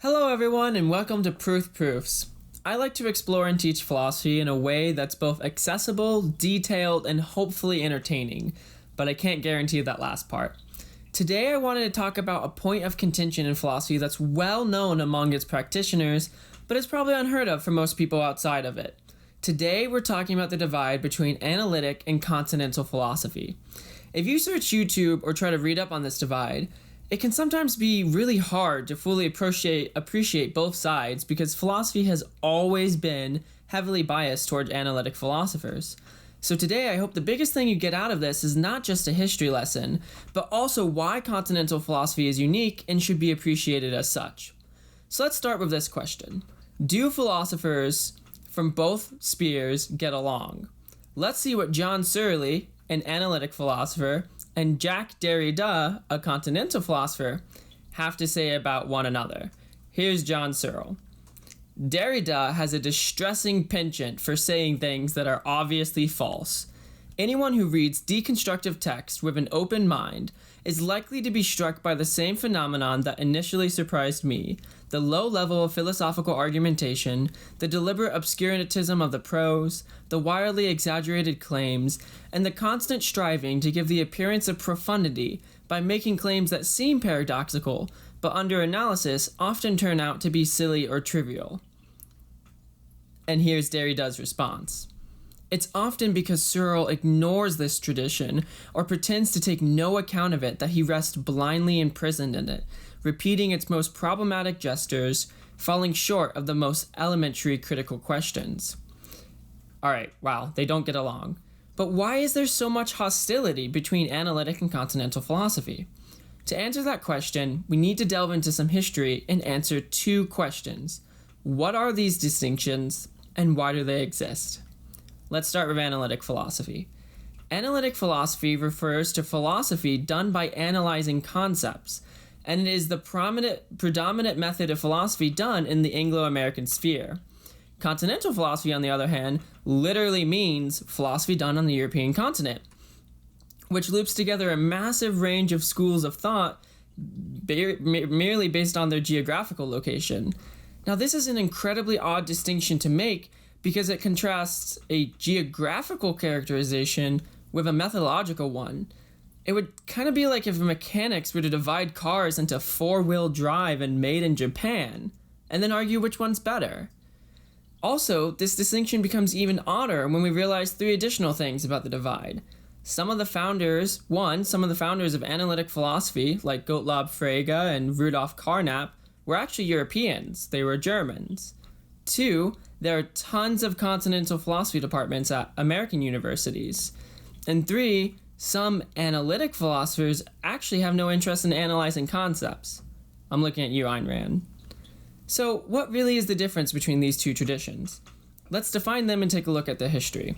Hello everyone and welcome to Proof Proofs. I like to explore and teach philosophy in a way that's both accessible, detailed, and hopefully entertaining, but I can't guarantee that last part. Today I wanted to talk about a point of contention in philosophy that's well known among its practitioners, but is probably unheard of for most people outside of it. Today we're talking about the divide between Analytic and Continental philosophy. If you search YouTube or try to read up on this divide, it can sometimes be really hard to fully appreciate both sides because philosophy has always been heavily biased towards analytic philosophers. So today I hope the biggest thing you get out of this is not just a history lesson, but also why continental philosophy is unique and should be appreciated as such. So let's start with this question. Do philosophers from both spheres get along? Let's see what John Searle, an analytic philosopher, and Jacques Derrida, a continental philosopher, have to say about one another. Here's John Searle. Derrida has a distressing penchant for saying things that are obviously false. Anyone who reads deconstructive text with an open mind is likely to be struck by the same phenomenon that initially surprised me: the low level of philosophical argumentation, the deliberate obscurantism of the prose, the wildly exaggerated claims, and the constant striving to give the appearance of profundity by making claims that seem paradoxical, but under analysis often turn out to be silly or trivial. And here's Derrida's response. It's often because Searle ignores this tradition or pretends to take no account of it that he rests blindly imprisoned in it, repeating its most problematic gestures, falling short of the most elementary critical questions. Alright, wow, they don't get along. But why is there so much hostility between analytic and continental philosophy? To answer that question, we need to delve into some history and answer two questions. What are these distinctions, and why do they exist? Let's start with analytic philosophy. Analytic philosophy refers to philosophy done by analyzing concepts, and it is the predominant method of philosophy done in the Anglo-American sphere. Continental philosophy, on the other hand, literally means philosophy done on the European continent, which loops together a massive range of schools of thought merely based on their geographical location. Now, this is an incredibly odd distinction to make because it contrasts a geographical characterization with a methodological one. It would kind of be like if mechanics were to divide cars into four-wheel drive and made in Japan, and then argue which one's better. Also, this distinction becomes even odder when we realize three additional things about the divide. Some of the founders of analytic philosophy, like Gottlob Frege and Rudolf Carnap, were actually Europeans. They were Germans. 2, there are tons of continental philosophy departments at American universities. And 3, some analytic philosophers actually have no interest in analyzing concepts. I'm looking at you, Ayn Rand. So what really is the difference between these two traditions? Let's define them and take a look at the history.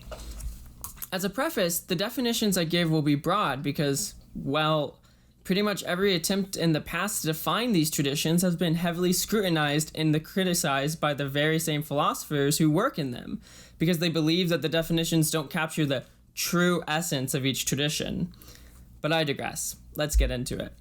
As a preface, the definitions I give will be broad because, well, pretty much every attempt in the past to define these traditions has been heavily scrutinized and criticized by the very same philosophers who work in them, because they believe that the definitions don't capture the true essence of each tradition. But I digress. Let's get into it.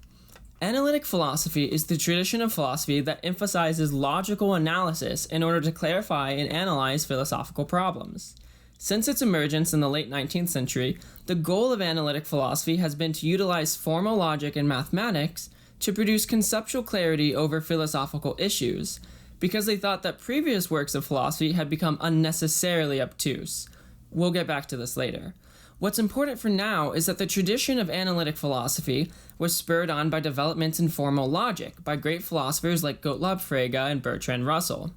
Analytic philosophy is the tradition of philosophy that emphasizes logical analysis in order to clarify and analyze philosophical problems. Since its emergence in the late 19th century, the goal of analytic philosophy has been to utilize formal logic and mathematics to produce conceptual clarity over philosophical issues, because they thought that previous works of philosophy had become unnecessarily obtuse. We'll get back to this later. What's important for now is that the tradition of analytic philosophy was spurred on by developments in formal logic by great philosophers like Gottlob Frege and Bertrand Russell.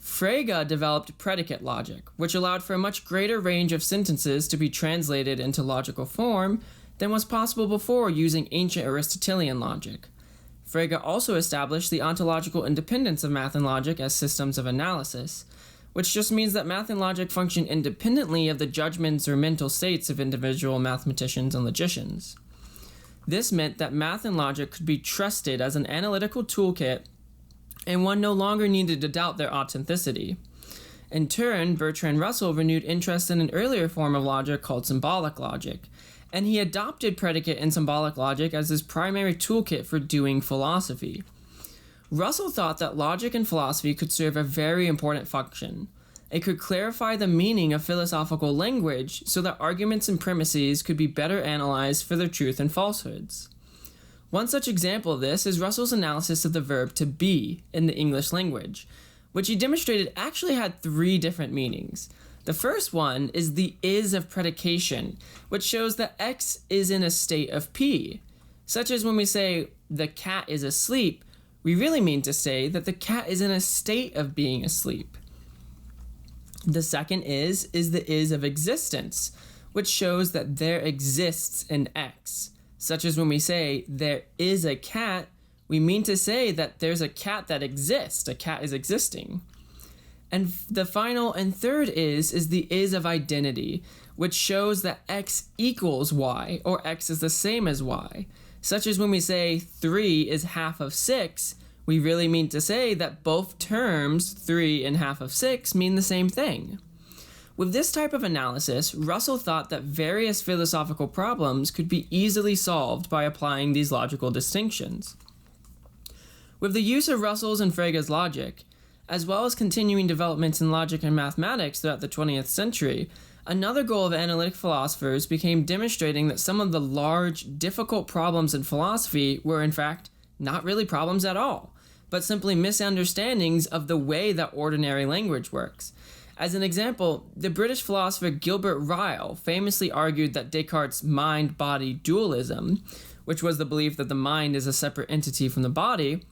Frege developed predicate logic, which allowed for a much greater range of sentences to be translated into logical form than was possible before using ancient Aristotelian logic. Frege also established the ontological independence of math and logic as systems of analysis, which just means that math and logic function independently of the judgments or mental states of individual mathematicians and logicians. This meant that math and logic could be trusted as an analytical toolkit, and one no longer needed to doubt their authenticity. In turn, Bertrand Russell renewed interest in an earlier form of logic called symbolic logic, and he adopted predicate and symbolic logic as his primary toolkit for doing philosophy. Russell thought that logic and philosophy could serve a very important function. It could clarify the meaning of philosophical language so that arguments and premises could be better analyzed for their truth and falsehoods. One such example of this is Russell's analysis of the verb to be in the English language, which he demonstrated actually had 3 different meanings. The first one is the is of predication, which shows that X is in a state of P, such as when we say the cat is asleep, we really mean to say that the cat is in a state of being asleep. The second is the is of existence, which shows that there exists an X, such as when we say there is a cat, we mean to say that there's a cat that exists, a cat is existing. And the final and third is the is of identity, which shows that X equals Y, or X is the same as Y, such as when we say 3 is half of 6, we really mean to say that both terms, 3 and half of 6, mean the same thing. With this type of analysis, Russell thought that various philosophical problems could be easily solved by applying these logical distinctions. With the use of Russell's and Frege's logic, as well as continuing developments in logic and mathematics throughout the 20th century, another goal of analytic philosophers became demonstrating that some of the large, difficult problems in philosophy were in fact not really problems at all, but simply misunderstandings of the way that ordinary language works. As an example, the British philosopher Gilbert Ryle famously argued that Descartes' mind-body dualism, which was the belief that the mind is a separate entity from the body,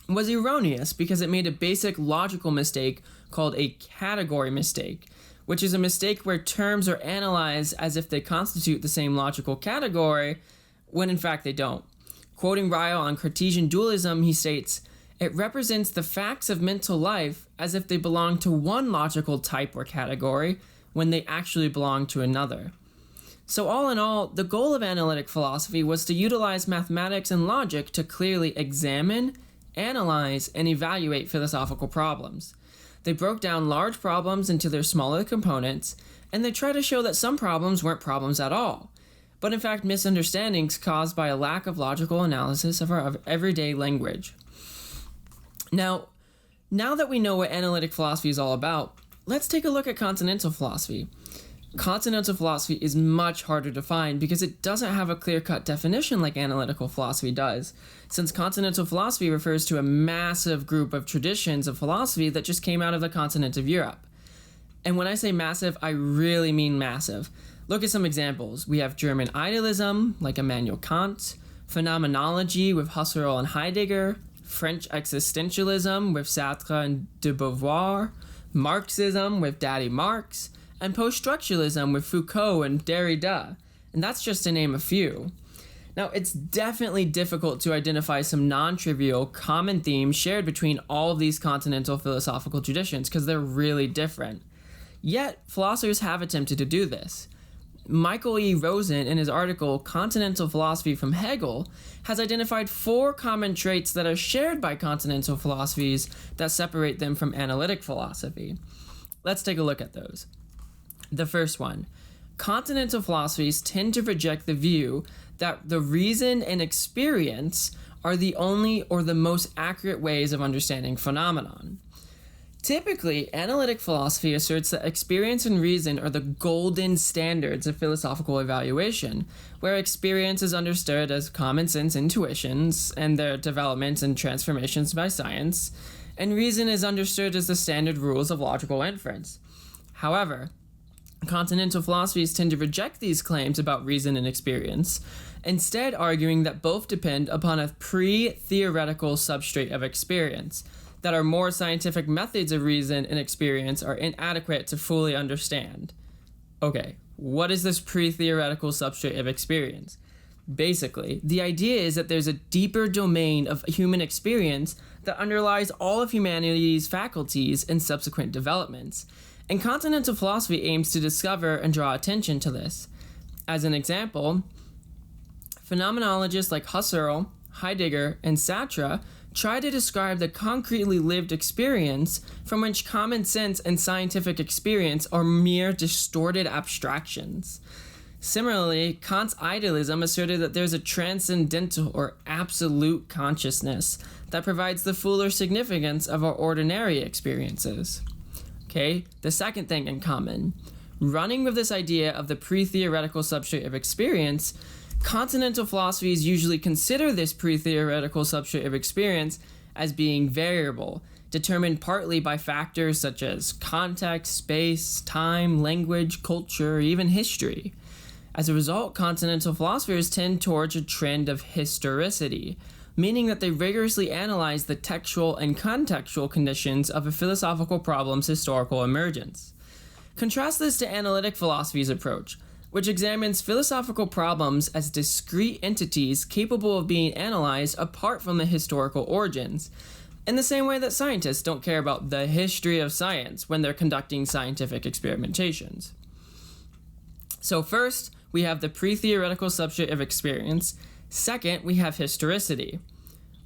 was erroneous because it made a basic logical mistake called a category mistake, which is a mistake where terms are analyzed as if they constitute the same logical category, when in fact they don't. Quoting Ryle on Cartesian dualism, he states, "It represents the facts of mental life as if they belong to one logical type or category when they actually belong to another." So all in all, the goal of analytic philosophy was to utilize mathematics and logic to clearly examine, analyze, and evaluate philosophical problems. They broke down large problems into their smaller components, and they tried to show that some problems weren't problems at all, but in fact misunderstandings caused by a lack of logical analysis of our everyday language. Now that we know what analytic philosophy is all about, let's take a look at continental philosophy. Continental philosophy is much harder to find because it doesn't have a clear-cut definition like analytical philosophy does, since continental philosophy refers to a massive group of traditions of philosophy that just came out of the continent of Europe. And when I say massive, I really mean massive. Look at some examples. We have German idealism, like Immanuel Kant, phenomenology with Husserl and Heidegger, French existentialism with Sartre and de Beauvoir, Marxism with Daddy Marx, and post-structuralism with Foucault and Derrida, and that's just to name a few. Now, it's definitely difficult to identify some non-trivial, common themes shared between all of these continental philosophical traditions because they're really different. Yet, philosophers have attempted to do this. Michael E. Rosen, in his article Continental Philosophy from Hegel, has identified 4 common traits that are shared by continental philosophies that separate them from analytic philosophy. Let's take a look at those. The first one, continental philosophies tend to reject the view that the reason and experience are the only or the most accurate ways of understanding phenomenon. Typically, analytic philosophy asserts that experience and reason are the golden standards of philosophical evaluation, where experience is understood as common sense intuitions and their developments and transformations by science, and reason is understood as the standard rules of logical inference. However, continental philosophies tend to reject these claims about reason and experience, instead arguing that both depend upon a pre-theoretical substrate of experience, that our more scientific methods of reason and experience are inadequate to fully understand. Okay, what is this pre-theoretical substrate of experience? Basically, the idea is that there's a deeper domain of human experience that underlies all of humanity's faculties and subsequent developments, and continental philosophy aims to discover and draw attention to this. As an example, phenomenologists like Husserl, Heidegger, and Sartre try to describe the concretely lived experience from which common sense and scientific experience are mere distorted abstractions. Similarly, Kant's idealism asserted that there's a transcendental or absolute consciousness that provides the fuller significance of our ordinary experiences. Okay, the second thing in common. Running with this idea of the pre-theoretical substrate of experience, Continental philosophies usually consider this pre-theoretical substrate of experience as being variable, determined partly by factors such as context, space, time, language, culture, even history. As a result, Continental philosophers tend towards a trend of historicity, meaning that they rigorously analyze the textual and contextual conditions of a philosophical problem's historical emergence. Contrast this to Analytic philosophy's approach, which examines philosophical problems as discrete entities capable of being analyzed apart from the historical origins, in the same way that scientists don't care about the history of science when they're conducting scientific experimentations. So first, we have the pre-theoretical substrate of experience. Second, we have historicity.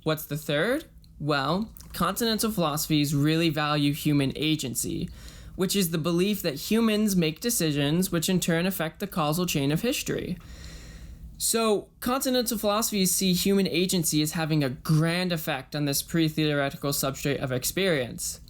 What's the third? Well, Continental philosophies really value human agency, which is the belief that humans make decisions which in turn affect the causal chain of history. So, Continental philosophies see human agency as having a grand effect on this pre-theoretical substrate of experience.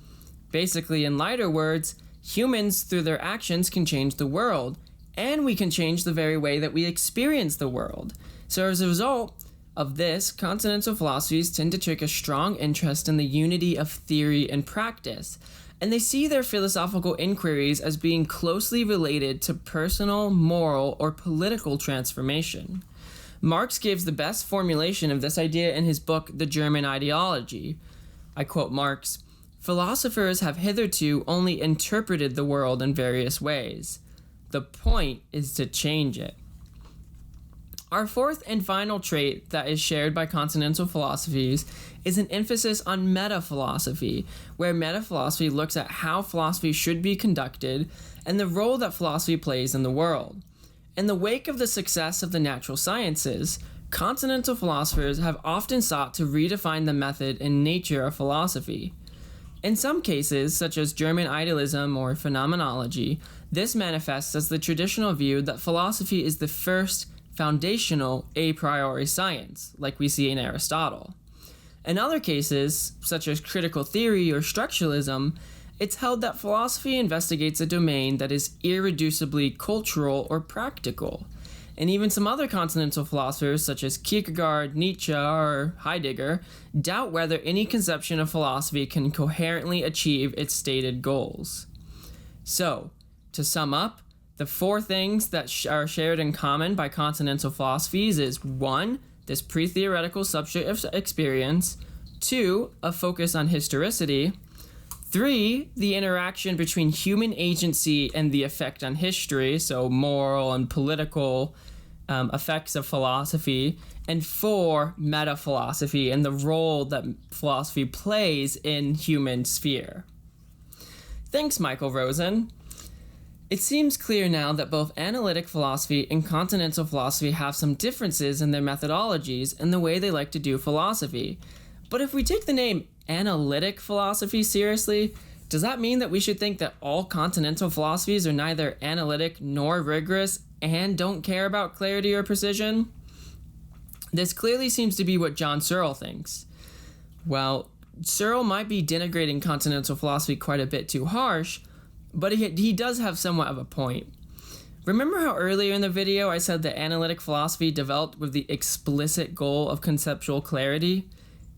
Basically, in lighter words, humans through their actions can change the world, and we can change the very way that we experience the world. So as a result of this, Continental philosophies tend to take a strong interest in the unity of theory and practice, and they see their philosophical inquiries as being closely related to personal, moral, or political transformation. Marx gives the best formulation of this idea in his book, The German Ideology. I quote Marx, "Philosophers have hitherto only interpreted the world in various ways. The point is to change it." Our fourth and final trait that is shared by Continental philosophies is an emphasis on meta-philosophy, where meta-philosophy looks at how philosophy should be conducted and the role that philosophy plays in the world. In the wake of the success of the natural sciences, Continental philosophers have often sought to redefine the method and nature of philosophy. In some cases, such as German idealism or phenomenology, this manifests as the traditional view that philosophy is the first foundational a priori science, like we see in Aristotle. In other cases, such as critical theory or structuralism, it's held that philosophy investigates a domain that is irreducibly cultural or practical. And even some other Continental philosophers, such as Kierkegaard, Nietzsche, or Heidegger, doubt whether any conception of philosophy can coherently achieve its stated goals. So, to sum up, the four things that are shared in common by Continental philosophies is 1. This pre-theoretical substrate of experience, 2. A focus on historicity, 3. The interaction between human agency and the effect on history, so moral and political effects of philosophy, and 4. Meta-philosophy and the role that philosophy plays in human sphere. Thanks, Michael Rosen. It seems clear now that both Analytic philosophy and Continental philosophy have some differences in their methodologies and the way they like to do philosophy. But if we take the name Analytic philosophy seriously, does that mean that we should think that all Continental philosophies are neither analytic nor rigorous and don't care about clarity or precision? This clearly seems to be what John Searle thinks. Well, Searle might be denigrating Continental philosophy quite a bit too harsh, but he does have somewhat of a point. Remember how earlier in the video I said that Analytic philosophy developed with the explicit goal of conceptual clarity?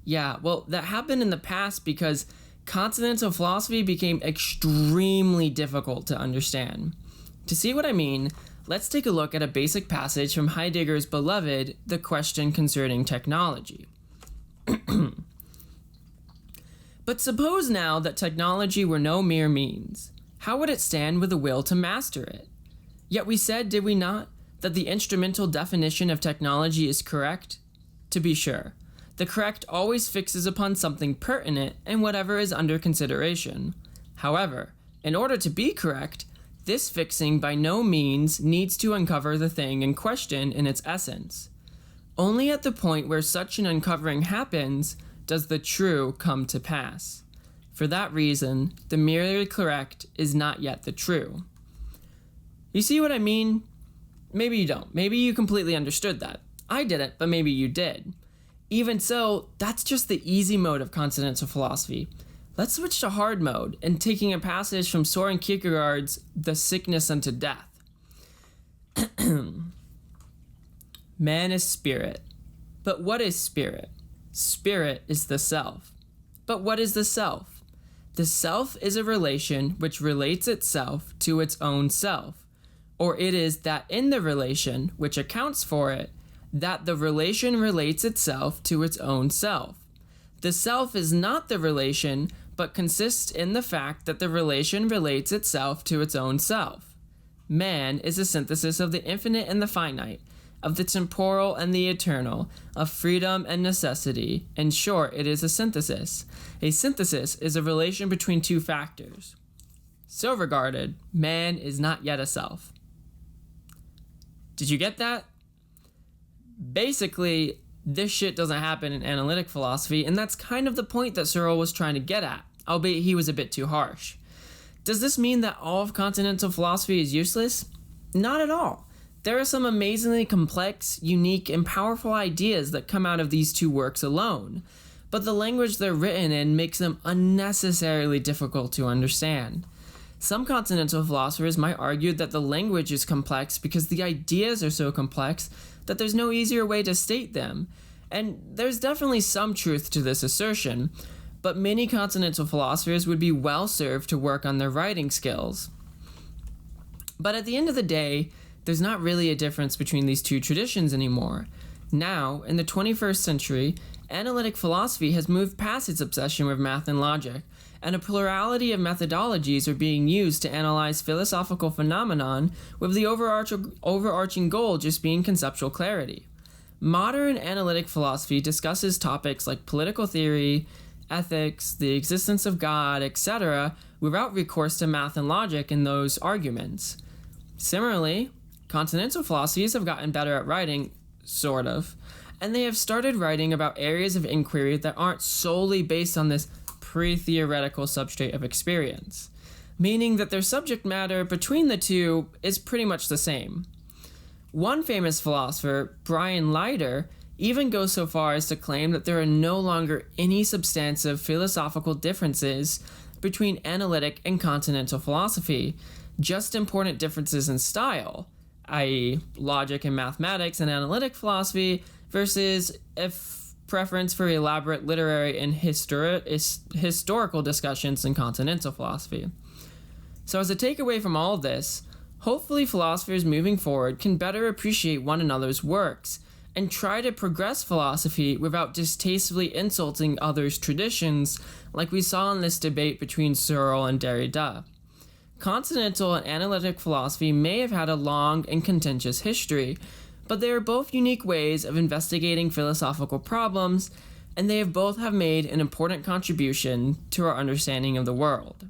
Yeah, well, that happened in the past because Continental philosophy became extremely difficult to understand. To see what I mean, let's take a look at a basic passage from Heidegger's beloved The Question Concerning Technology. But suppose now that technology were no mere means. How would it stand with the will to master it? Yet we said, did we not, that the instrumental definition of technology is correct? To be sure, the correct always fixes upon something pertinent and whatever is under consideration. However, in order to be correct, this fixing by no means needs to uncover the thing in question in its essence. Only at the point where such an uncovering happens does the true come to pass. For that reason, the merely correct is not yet the true. You see what I mean? Maybe you don't. Maybe you completely understood that. I didn't, but maybe you did. Even so, that's just the easy mode of continental philosophy. Let's switch to hard mode and taking a passage from Soren Kierkegaard's The Sickness Unto Death. Man is spirit. But what is spirit? Spirit is the self. But what is the self? The self is a relation which relates itself to its own self, or it is that in the relation which accounts for it, that the relation relates itself to its own self. The self is not the relation, but consists in the fact that the relation relates itself to its own self. Man is a synthesis of the infinite and the finite, of the temporal and the eternal, of freedom and necessity. In short, it is a synthesis. A synthesis is a relation between two factors. So regarded, man is not yet a self. Did you get that? Basically, this shit doesn't happen in analytic philosophy, and that's kind of the point that Searle was trying to get at, albeit he was a bit too harsh. Does this mean that all of continental philosophy is useless? Not at all. There are some amazingly complex, unique, and powerful ideas that come out of these two works alone, but the language they're written in makes them unnecessarily difficult to understand. Some continental philosophers might argue that the language is complex because the ideas are so complex that there's no easier way to state them, and there's definitely some truth to this assertion, but many continental philosophers would be well served to work on their writing skills. But at the end of the day, there's not really a difference between these two traditions anymore. Now, in the 21st century, analytic philosophy has moved past its obsession with math and logic, and a plurality of methodologies are being used to analyze philosophical phenomenon with the overarching goal just being conceptual clarity. Modern analytic philosophy discusses topics like political theory, ethics, the existence of God, etc., without recourse to math and logic in those arguments. Similarly, continental philosophies have gotten better at writing, sort of, and they have started writing about areas of inquiry that aren't solely based on this pre-theoretical substrate of experience, meaning that their subject matter between the two is pretty much the same. One famous philosopher, Brian Leider, even goes so far as to claim that there are no longer any substantive philosophical differences between analytic and continental philosophy, just important differences in style, i.e. logic and mathematics and analytic philosophy versus a preference for elaborate literary and historical discussions in continental philosophy. So as a takeaway from all of this, hopefully philosophers moving forward can better appreciate one another's works and try to progress philosophy without distastefully insulting others' traditions like we saw in this debate between Searle and Derrida. Continental and analytic philosophy may have had a long and contentious history, but they are both unique ways of investigating philosophical problems, and they have both made an important contribution to our understanding of the world.